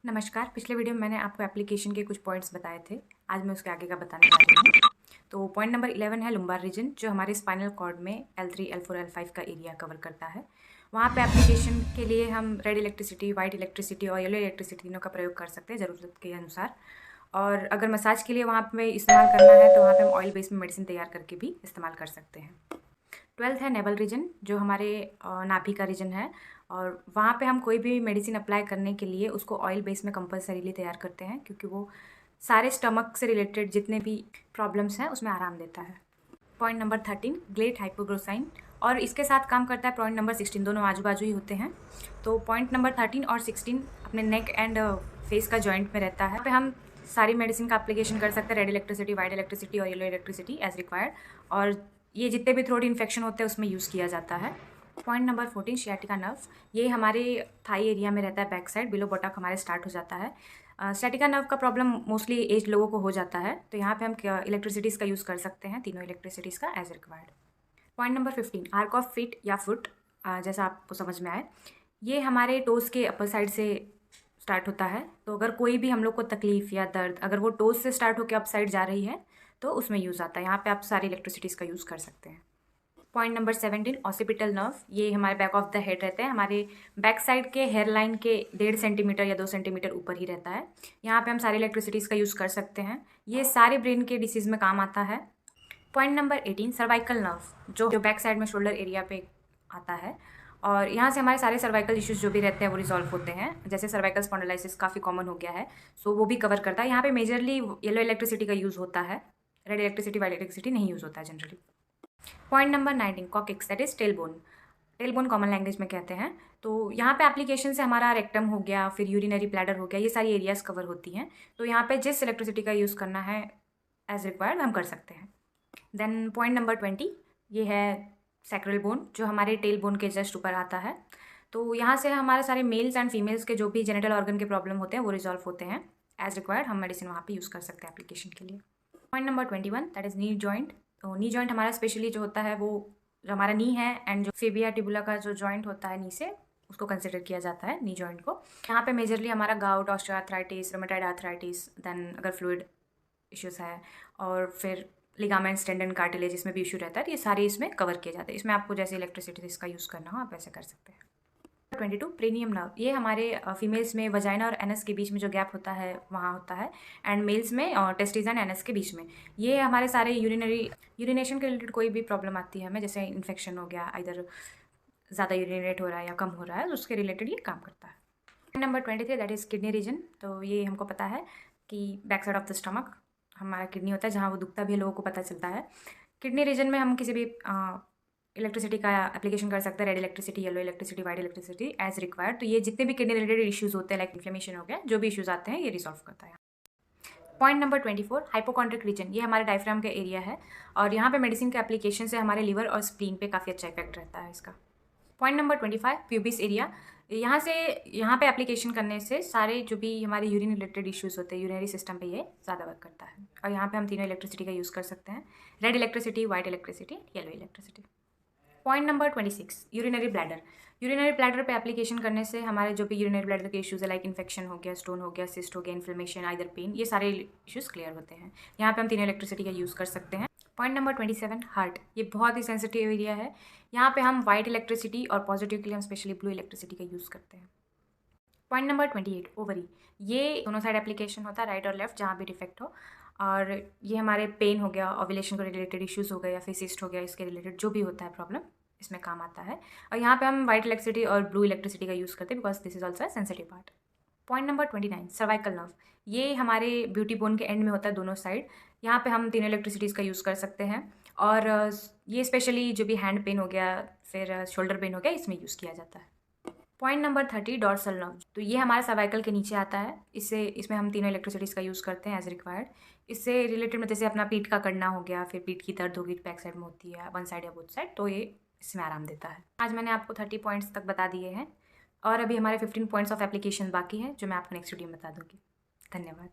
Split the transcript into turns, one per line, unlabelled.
नमस्कार। पिछले वीडियो में मैंने आपको एप्लीकेशन के कुछ पॉइंट्स बताए थे। आज मैं उसके आगे का बताने जा रही हूँ। तो पॉइंट नंबर 11 है लुम्बार रीजन, जो हमारे स्पाइनल कॉर्ड में L3, L4, L5 का एरिया कवर करता है। वहाँ पे एप्लीकेशन के लिए हम रेड इलेक्ट्रिसिटी, वाइट इलेक्ट्रिसिटी और येलो इलेक्ट्रिसिटी तीनों का प्रयोग कर सकते हैं ज़रूरत के अनुसार। और अगर मसाज के लिए वहाँ पे इस्तेमाल करना है तो वहाँ पे हम ऑयल बेस में मेडिसिन तैयार करके भी इस्तेमाल कर सकते हैं। 12th है नेवल रीजन, जो हमारे नाभि का रीजन है, और वहाँ पे हम कोई भी मेडिसिन अप्लाई करने के लिए उसको ऑयल बेस में कंपलसरीली तैयार करते हैं, क्योंकि वो सारे स्टमक से रिलेटेड जितने भी प्रॉब्लम्स हैं उसमें आराम देता है। पॉइंट नंबर 13 ग्लेट हाइपोग्लोसाइन, और इसके साथ काम करता है पॉइंट नंबर 16। दोनों आजू बाजू ही होते हैं। तो पॉइंट नंबर 13 और 16 अपने नेक एंड फेस का जॉइंट में रहता है। यहाँ पे हम सारी मेडिसिन का एप्लीकेशन कर सकते हैं, रेड इलेक्ट्रिसिटी, वाइट इलेक्ट्रिसिटी और येलो इलेक्ट्रिसिटी एज रिक्वायर्ड। और ये जितने भी थ्रोट इन्फेक्शन होते हैं उसमें यूज़ किया जाता है। पॉइंट नंबर 14 शियाटिका नर्व, ये हमारे थाई एरिया में रहता है, बैक साइड बिलो बटक हमारे स्टार्ट हो जाता है। शियाटिका नर्व का प्रॉब्लम मोस्टली एज लोगों को हो जाता है, तो यहाँ पे हम इलेक्ट्रिसिटीज़ का यूज़ कर सकते हैं, तीनों इलेक्ट्रिसिटीज़ का as required. Point number 15 arch of feet या फुट, जैसा आपको समझ में आए, ये हमारे टोज़ के अपर साइड से स्टार्ट होता है। तो अगर कोई भी हम लोग को तकलीफ़ या दर्द अगर वो टोज़ से स्टार्ट होकर अप साइड जा रही है तो उसमें यूज़ आता है। यहाँ पे आप सारी इलेक्ट्रिसिटीज़ का यूज़ कर सकते हैं। पॉइंट नंबर 17 ऑसिपिटल नर्व, ये हमारे बैक ऑफ द हेड रहते हैं, हमारे बैक साइड के हेयर लाइन के 1.5 सेंटीमीटर या 2 सेंटीमीटर ऊपर ही रहता है। यहाँ पे हम सारी इलेक्ट्रिसिटीज़ का यूज़ कर सकते हैं। ये सारे ब्रेन के डिसीज़ में काम आता है। पॉइंट नंबर 18 सर्वाइकल नर्व, जो बैक साइड में शोल्डर एरिया पे आता है, और यहाँ से हमारे सारे सर्वाइकल इश्यूज़ जो भी रहते हैं वो रिजॉल्व होते हैं। जैसे सर्वाइकल स्पॉन्डिलाइसिस काफ़ी कॉमन हो गया है, सो वो भी कवर करता है। यहाँ पे मेजरली येलो इलेक्ट्रिसिटी का यूज़ होता है, रेड इलेक्ट्रिसिटी, वाइट इलेक्ट्रिसिटी नहीं यूज़ होता है generally. Point number 19 coccyx, that is tailbone. Tailbone common language में कहते हैं। तो यहाँ पे एप्लीकेशन से हमारा रेक्टम हो गया, फिर यूरिनरी ब्लैडर हो गया, ये सारी एरियाज कवर होती हैं। तो यहाँ पे जिस इलेक्ट्रिसिटी का यूज़ करना है एज रिक्वायर्ड हम कर सकते हैं। देन पॉइंट नंबर 20 ये है सैक्रल बोन, जो हमारे टेल बोन के जस्ट ऊपर आता है। तो यहाँ से हमारे सारे मेल्स एंड फीमेल्स के जो भी जेनिटल ऑर्गन के प्रॉब्लम होते हैं वो रिजॉल्व होते हैं। एज रिक्वायर्ड हम मेडिसिन वहाँ पे यूज़ कर सकते हैं एप्लीकेशन के लिए। Point number 21 that is knee joint. तो नी जॉइंट हमारा स्पेशली जो होता है वो जो हमारा नी है एंड जो फेबिया टिबुला का जो जॉइंट होता है नी से, उसको कंसिडर किया जाता है नी जॉइंट को। यहाँ पे मेजरली हमारा gout, osteoarthritis, rheumatoid arthritis, then अगर फ्लूइड इश्यूज़ है, और फिर लिगामेंट्स, टेंडन, कार्टिलेज, इसमें भी इशू रहता है, तो ये सारे इसमें कवर किए जाते हैं। इसमें आपको जैसे इलेक्ट्रिसिटी इसका यूज़ करना हो आप ऐसे कर सकते हैं। 22 प्रीनियम नर्व, ये हमारे फीमेल्स में वजाइना और एनस के बीच में जो गैप होता है वहाँ होता है, एंड मेल्स में टेस्टिस एंड एनस के बीच में। ये हमारे सारे यूरिनेशन के रिलेटेड कोई भी प्रॉब्लम आती है हमें, जैसे इन्फेक्शन हो गया, इधर ज़्यादा यूरिनेट हो रहा है या कम हो रहा है, उसके रिलेटेड ये काम करता है। Number 23 that is kidney region. तो ये हमको पता है कि back side of the stomach हमारा किडनी होता है, जहाँ वो दुखता भी है लोगों को पता चलता है। किडनी रीजन में हम किसी भी इलेक्ट्रिसिटी का एप्लीकेशन कर सकते हैं, red electricity, yellow electricity, white electricity as required. तो ये जितने भी किडनी रिलेटेड इश्यूज़ होते हैं, लाइक इन्फ्लेमेशन हो गया, जो भी इश्यूज़ आते हैं ये रिजॉल्व करता है। पॉइंट नंबर 24 हाइपोकॉन्ड्रिक रीजन, ये हमारे डायफ्राम का एरिया है, और यहाँ पे मेडिसिन के एप्लीकेशन से हमारे लिवर और स्प्लीन पे काफ़ी अच्छा इफेक्ट रहता है इसका। पॉइंट नंबर 25 प्यूबिस एरिया, यहाँ पे एप्लीकेशन करने से सारे जो भी हमारे यूरिन रिलेटेड इश्यूज़ होते हैं, यूरिनरी सिस्टम पे ये ज़्यादा वर्क करता है। और यहाँ पे हम तीनों इलेक्ट्रिसिटी का यूज़ कर सकते हैं, red electricity, white electricity, yellow electricity. Point number 26 urinary bladder. Urinary bladder पे एप्लीकेशन करने से हमारे जो भी यूरिनरी ब्लैडर के इश्यूज़ है, लाइक इन्फेक्शन हो गया, स्टोन हो गया, सिस्ट हो गया, इन्फ्लेमेशन, आइदर पेन, ये सारे इश्यूज़ क्लियर होते हैं। यहाँ पे हम तीनों इलेक्ट्रिसिटी का यूज़ कर सकते हैं। पॉइंट नंबर 27 हार्ट, ये बहुत ही सेंसिटिव एरिया है। यहाँ पे हम वाइट इलेक्ट्रिसिटी और पॉजिटिव के लिए हम स्पेशली ब्लू इलेक्ट्रिसिटी का यूज़ करते हैं। पॉइंट नंबर 28 ओवरी, ये दोनों साइड एप्लीकेशन होता है, राइट और लेफ्ट, जहाँ भी डिफेक्ट हो। और ये हमारे पेन हो गया, ओव्यूलेशन को रिलेटेड इश्यूज़ हो गए, या फिर सिस्ट हो गया, इसके रिलेटेड जो भी होता है प्रॉब्लम, इसमें काम आता है। और यहाँ पे हम वाइट इलेक्ट्रिसिटी और ब्लू इलेक्ट्रिसिटी का यूज़ करते हैं, because this is also a sensitive part. Point number 29 cervical nerve, ये हमारे ब्यूटी बोन के एंड में होता है, दोनों साइड। यहाँ पे हम तीनों इलेक्ट्रिसिटीज़ का यूज़ कर सकते हैं, और ये स्पेशली जो भी हैंड पेन हो गया, फिर शोल्डर पेन हो गया, इसमें यूज़ किया जाता है। पॉइंट नंबर 30 डॉर्सल नर्व, तो ये हमारा सर्वाइकल के नीचे आता है। इसमें हम तीनों इलेक्ट्रिसिटीज़ का यूज़ करते हैं एज रिक्वायर्ड। इससे रिलेटेड में जैसे अपना पीठ का करना हो गया, फिर पीठ की दर्द होगी, बैक साइड में होती है, वन साइड या बोथ साइड, तो ये इसमें आराम देता है। आज मैंने आपको 30 पॉइंट्स तक बता दिए हैं, और अभी हमारे 15 पॉइंट्स ऑफ एप्लीकेशन बाकी हैं, जो मैं आपको नेक्स्ट वीडियो में बता दूँगी। धन्यवाद।